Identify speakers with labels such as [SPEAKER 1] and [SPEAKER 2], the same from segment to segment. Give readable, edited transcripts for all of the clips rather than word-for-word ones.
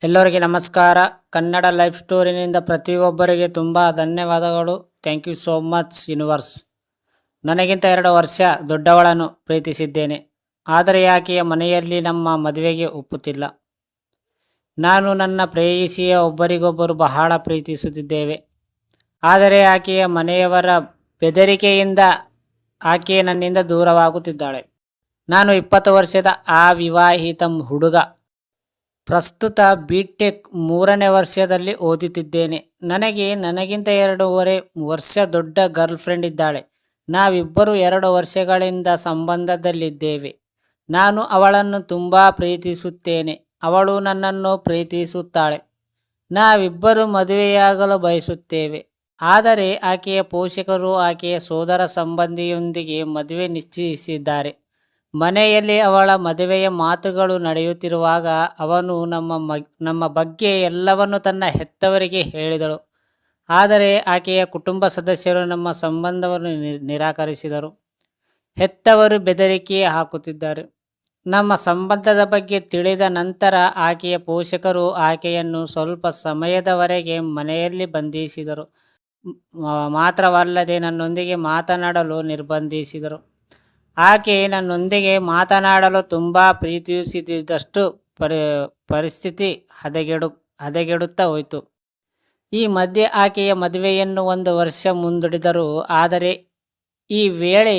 [SPEAKER 1] ಎಲ್ಲರಿಗೆ ನಮಸ್ಕಾರ. ಕನ್ನಡ ಲೈಫ್ ಸ್ಟೋರಿನಿಂದ ಪ್ರತಿಯೊಬ್ಬರಿಗೆ ತುಂಬ ಧನ್ಯವಾದಗಳು. Thank you so much universe. ನನಗಿಂತ 2 ವರ್ಷ ದೊಡ್ಡವಳನ್ನು ಪ್ರೀತಿಸಿದ್ದೇನೆ. ಆದರೆ ಆಕೆಯ ಮನೆಯಲ್ಲಿ ನಮ್ಮ ಮದುವೆಗೆ ಒಪ್ಪುತ್ತಿಲ್ಲ. ನಾನು ನನ್ನ ಪ್ರೇಯಸಿಯ ಒಬ್ಬರಿಗೊಬ್ಬರು ಬಹಳ ಪ್ರೀತಿಸುತ್ತಿದ್ದೇವೆ. ಆದರೆ ಆಕೆಯ ಮನೆಯವರ ಬೆದರಿಕೆಯಿಂದ ಆಕೆ ನನ್ನಿಂದ ದೂರವಾಗುತ್ತಿದ್ದಾಳೆ. ನಾನು 20 ವರ್ಷದ ಅವಿವಾಹಿತ ಹುಡುಗ. ಪ್ರಸ್ತುತ ಬಿ.ಟೆಕ್ 3ನೇ ವರ್ಷದಲ್ಲಿ ಓದುತ್ತಿದ್ದೇನೆ. ನನಗಿಂತ 2.5 ವರ್ಷ ದೊಡ್ಡ ಗರ್ಲ್ ಫ್ರೆಂಡ್ ಇದ್ದಾಳೆ. ನಾವಿಬ್ಬರು 2 ವರ್ಷಗಳಿಂದ ಸಂಬಂಧದಲ್ಲಿದ್ದೇವೆ. ನಾನು ಅವಳನ್ನು ತುಂಬ ಪ್ರೀತಿಸುತ್ತೇನೆ, ಅವಳು ನನ್ನನ್ನು ಪ್ರೀತಿಸುತ್ತಾಳೆ. ನಾವಿಬ್ಬರು ಮದುವೆಯಾಗಲು ಬಯಸುತ್ತೇವೆ. ಆದರೆ ಆಕೆಯ ಪೋಷಕರು ಆಕೆಯ ಸೋದರ ಸಂಬಂಧಿಯೊಂದಿಗೆ ಮದುವೆ ನಿಶ್ಚಯಿಸಿದ್ದಾರೆ. ಮನೆಯಲ್ಲಿ ಅವಳ ಮದುವೆಯ ಮಾತುಗಳು ನಡೆಯುತ್ತಿರುವಾಗ ಅವನು ನಮ್ಮ ಬಗ್ಗೆ ಎಲ್ಲವನ್ನು ತನ್ನ ಹೆತ್ತವರಿಗೆ ಹೇಳಿದಳು. ಆದರೆ ಆಕೆಯ ಕುಟುಂಬ ಸದಸ್ಯರು ನಮ್ಮ ಸಂಬಂಧವನ್ನು ನಿರಾಕರಿಸಿದರು. ಹೆತ್ತವರು ಬೆದರಿಕೆ ಹಾಕುತ್ತಿದ್ದರು. ನಮ್ಮ ಸಂಬಂಧದ ಬಗ್ಗೆ ತಿಳಿದ ನಂತರ ಆಕೆಯ ಪೋಷಕರು ಆಕೆಯನ್ನು ಸ್ವಲ್ಪ ಸಮಯದವರೆಗೆ ಮನೆಯಲ್ಲಿ ಬಂಧಿಸಿದರು. ಮಾತ್ರವಲ್ಲದೆ ನನ್ನೊಂದಿಗೆ ಮಾತನಾಡಲು ನಿರ್ಬಂಧಿಸಿದರು. ಆಕೆ ನನ್ನೊಂದಿಗೆ ಮಾತನಾಡಲು ತುಂಬ ಪ್ರೀತಿಸುತ್ತಿದ್ದಷ್ಟು ಪರಿಸ್ಥಿತಿ ಹದಗೆಡುತ್ತಾ ಹೋಯಿತು. ಈ ಮಧ್ಯೆ ಆಕೆಯ ಮದುವೆಯನ್ನು 1 ವರ್ಷ ಮುಂದೂಡಿದರು. ಆದರೆ ಈ ವೇಳೆ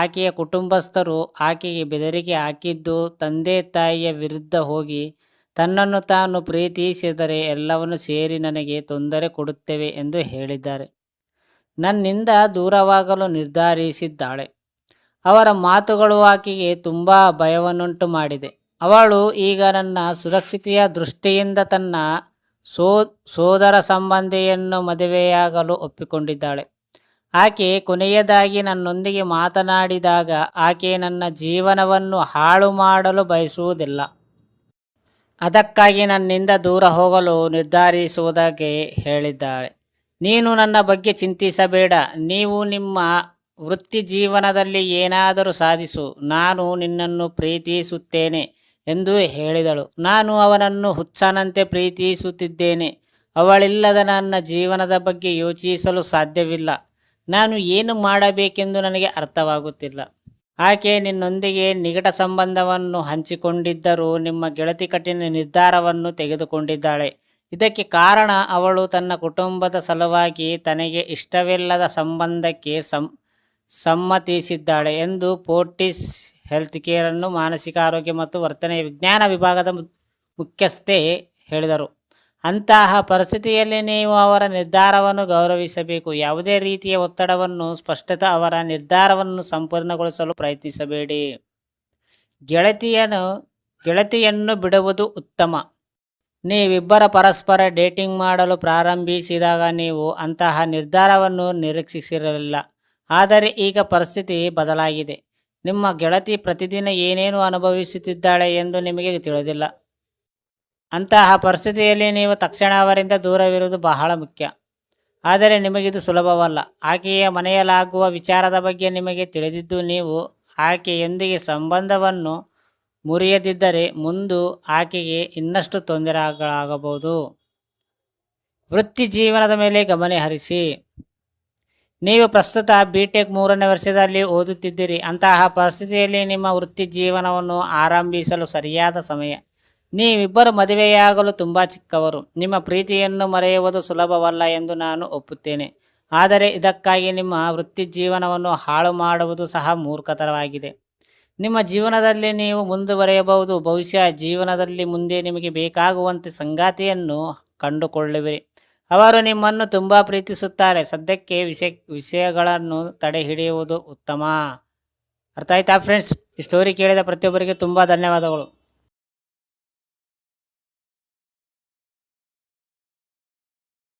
[SPEAKER 1] ಆಕೆಯ ಕುಟುಂಬಸ್ಥರು ಆಕೆಗೆ ಬೆದರಿಕೆ ಹಾಕಿದ್ದು, ತಂದೆ ತಾಯಿಯ ವಿರುದ್ಧ ಹೋಗಿ ತನ್ನನ್ನು ತಾನು ಪ್ರೀತಿಸಿದರೆ ಎಲ್ಲವನ್ನು ಸೇರಿ ನನಗೆ ತೊಂದರೆ ಕೊಡುತ್ತೇವೆ ಎಂದು ಹೇಳಿದ್ದಾರೆ. ನನ್ನಿಂದ ದೂರವಾಗಲು ನಿರ್ಧರಿಸಿದ್ದಾಳೆ. ಅವರ ಮಾತುಗಳು ಆಕೆಗೆ ತುಂಬ ಭಯವನ್ನುಂಟು ಮಾಡಿದೆ. ಅವಳು ಈಗ ನನ್ನ ಸುರಕ್ಷತೆಯ ದೃಷ್ಟಿಯಿಂದ ತನ್ನ ಸೋದರ ಸಂಬಂಧಿಯನ್ನು ಮದುವೆಯಾಗಲು ಒಪ್ಪಿಕೊಂಡಿದ್ದಾಳೆ. ಆಕೆ ಕೊನೆಯದಾಗಿ ನನ್ನೊಂದಿಗೆ ಮಾತನಾಡಿದಾಗ ಆಕೆ ನನ್ನ ಜೀವನವನ್ನು ಹಾಳು ಮಾಡಲು ಬಯಸುವುದಿಲ್ಲ. ಅದಕ್ಕಾಗಿ ನನ್ನಿಂದ ದೂರ ಹೋಗಲು ನಿರ್ಧರಿಸುವುದಾಗಿ ಹೇಳಿದ್ದಾಳೆ. ನೀನು ನನ್ನ ಬಗ್ಗೆ ಚಿಂತಿಸಬೇಡ. ನೀವು ನಿಮ್ಮ ವೃತ್ತಿ ಜೀವನದಲ್ಲಿ ಏನಾದರೂ ಸಾಧಿಸು. ನಾನು ನಿನ್ನನ್ನು ಪ್ರೀತಿಸುತ್ತೇನೆ ಎಂದು ಹೇಳಿದಳು. ನಾನು ಅವನನ್ನು ಹುಚ್ಚನಂತೆ ಪ್ರೀತಿಸುತ್ತಿದ್ದೇನೆ. ಅವಳಿಲ್ಲದ ನನ್ನ ಜೀವನದ ಬಗ್ಗೆ ಯೋಚಿಸಲು ಸಾಧ್ಯವಿಲ್ಲ. ನಾನು ಏನು ಮಾಡಬೇಕೆಂದು ನನಗೆ ಅರ್ಥವಾಗುತ್ತಿಲ್ಲ. ಆಕೆ ನಿನ್ನೊಂದಿಗೆ ನಿಕಟ ಸಂಬಂಧವನ್ನು ಹಂಚಿಕೊಂಡಿದ್ದರೂ ನಿಮ್ಮ ಗೆಳತಿ ಕಠಿಣ ನಿರ್ಧಾರವನ್ನು ತೆಗೆದುಕೊಂಡಿದ್ದಾಳೆ. ಇದಕ್ಕೆ ಕಾರಣ ಅವಳು ತನ್ನ ಕುಟುಂಬದ ಸಲುವಾಗಿ ತನಗೆ ಇಷ್ಟವಿಲ್ಲದ ಸಂಬಂಧಕ್ಕೆ ಸಮ್ಮತಿಸಿದ್ದಾಳೆ ಎಂದು ಫೋರ್ಟಿಸ್ ಹೆಲ್ತ್ಕೇರ್ ಮಾನಸಿಕ ಆರೋಗ್ಯ ಮತ್ತು ವರ್ತನೆ ವಿಜ್ಞಾನ ವಿಭಾಗದ ಮುಖ್ಯಸ್ಥೆ ಹೇಳಿದರು. ಅಂತಹ ಪರಿಸ್ಥಿತಿಯಲ್ಲಿ ನೀವು ಅವರ ನಿರ್ಧಾರವನ್ನು ಗೌರವಿಸಬೇಕು. ಯಾವುದೇ ರೀತಿಯ ಒತ್ತಡವನ್ನು ಸ್ಪಷ್ಟತೆ ಅವರ ನಿರ್ಧಾರವನ್ನು ಸಂಪೂರ್ಣಗೊಳಿಸಲು ಪ್ರಯತ್ನಿಸಬೇಡಿ. ಗೆಳತಿಯನ್ನು ಬಿಡುವುದು ಉತ್ತಮ. ನೀವಿಬ್ಬರ ಪರಸ್ಪರ ಡೇಟಿಂಗ್ ಮಾಡಲು ಪ್ರಾರಂಭಿಸಿದಾಗ ನೀವು ಅಂತಹ ನಿರ್ಧಾರವನ್ನು ನಿರೀಕ್ಷಿಸಿರಲಿಲ್ಲ. ಆದರೆ ಈಗ ಪರಿಸ್ಥಿತಿ ಬದಲಾಗಿದೆ. ನಿಮ್ಮ ಗೆಳತಿ ಪ್ರತಿದಿನ ಏನೇನು ಅನುಭವಿಸುತ್ತಿದ್ದಾಳೆ ಎಂದು ನಿಮಗೆ ತಿಳಿದಿಲ್ಲ. ಅಂತಹ ಪರಿಸ್ಥಿತಿಯಲ್ಲಿ ನೀವು ತಕ್ಷಣ ಅವರಿಂದ ದೂರವಿರುವುದು ಬಹಳ ಮುಖ್ಯ. ಆದರೆ ನಿಮಗಿದು ಸುಲಭವಲ್ಲ. ಆಕೆಯ ಮನೆಯಲ್ಲಾಗುವ ವಿಚಾರದ ಬಗ್ಗೆ ನಿಮಗೆ ತಿಳಿದಿದ್ದು ನೀವು ಆಕೆಯೊಂದಿಗೆ ಸಂಬಂಧವನ್ನು ಮುರಿಯದಿದ್ದರೆ ಮುಂದೆ ಆಕೆಗೆ ಇನ್ನಷ್ಟು ತೊಂದರೆಗಳಾಗಬಹುದು. ವೃತ್ತಿ ಜೀವನದ ಮೇಲೆ ಗಮನ ಹರಿಸಿ. ನೀವು ಪ್ರಸ್ತುತ ಬಿ.ಟೆಕ್ 3ನೇ ವರ್ಷದಲ್ಲಿ ಓದುತ್ತಿದ್ದೀರಿ. ಅಂತಹ ಪರಿಸ್ಥಿತಿಯಲ್ಲಿ ನಿಮ್ಮ ವೃತ್ತಿ ಜೀವನವನ್ನು ಆರಂಭಿಸಲು ಸರಿಯಾದ ಸಮಯ. ನೀವಿಬ್ಬರು ಮದುವೆಯಾಗಲು ತುಂಬ ಚಿಕ್ಕವರು. ನಿಮ್ಮ ಪ್ರೀತಿಯನ್ನು ಮರೆಯುವುದು ಸುಲಭವಲ್ಲ ಎಂದು ನಾನು ಒಪ್ಪುತ್ತೇನೆ. ಆದರೆ ಇದಕ್ಕಾಗಿ ನಿಮ್ಮ ವೃತ್ತಿ ಜೀವನವನ್ನು ಹಾಳು ಮಾಡುವುದು ಸಹ ಮೂರ್ಖತನವಾಗಿದೆ. ನಿಮ್ಮ ಜೀವನದಲ್ಲಿ ನೀವು ಮುಂದುವರಿಯಬಹುದು. ಬಹುಶಃ ಜೀವನದಲ್ಲಿ ಮುಂದೆ ನಿಮಗೆ ಬೇಕಾಗುವಂತೆ ಸಂಗಾತಿಯನ್ನು ಕಂಡುಕೊಳ್ಳುವಿರಿ. ಅವರು ನಿಮ್ಮನ್ನು ತುಂಬ ಪ್ರೀತಿಸುತ್ತಾರೆ. ಸದ್ಯಕ್ಕೆ ವಿಷಯಗಳನ್ನು ತಡೆ ಹಿಡಿಯುವುದು ಉತ್ತಮ. ಅರ್ಥ ಆಯ್ತಾ ಫ್ರೆಂಡ್ಸ್? ಈ ಸ್ಟೋರಿ ಕೇಳಿದ ಪ್ರತಿಯೊಬ್ಬರಿಗೆ ತುಂಬ ಧನ್ಯವಾದಗಳು.